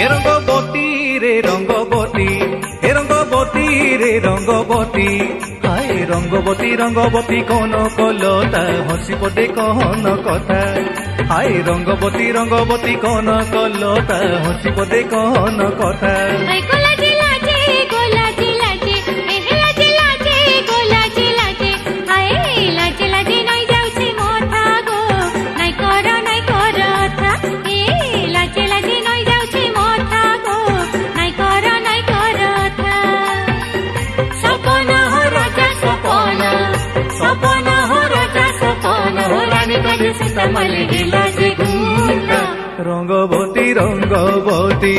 ए रंगबती रे रंगबती, ए रंगबती रे रंगबती, हाय रंगबती रंगबती कौन कलता हसी पदे कहन कथा, हाय रंगबती रंगबती कौन कलता हसी पदे कहन कथा। रंगबती रंगबती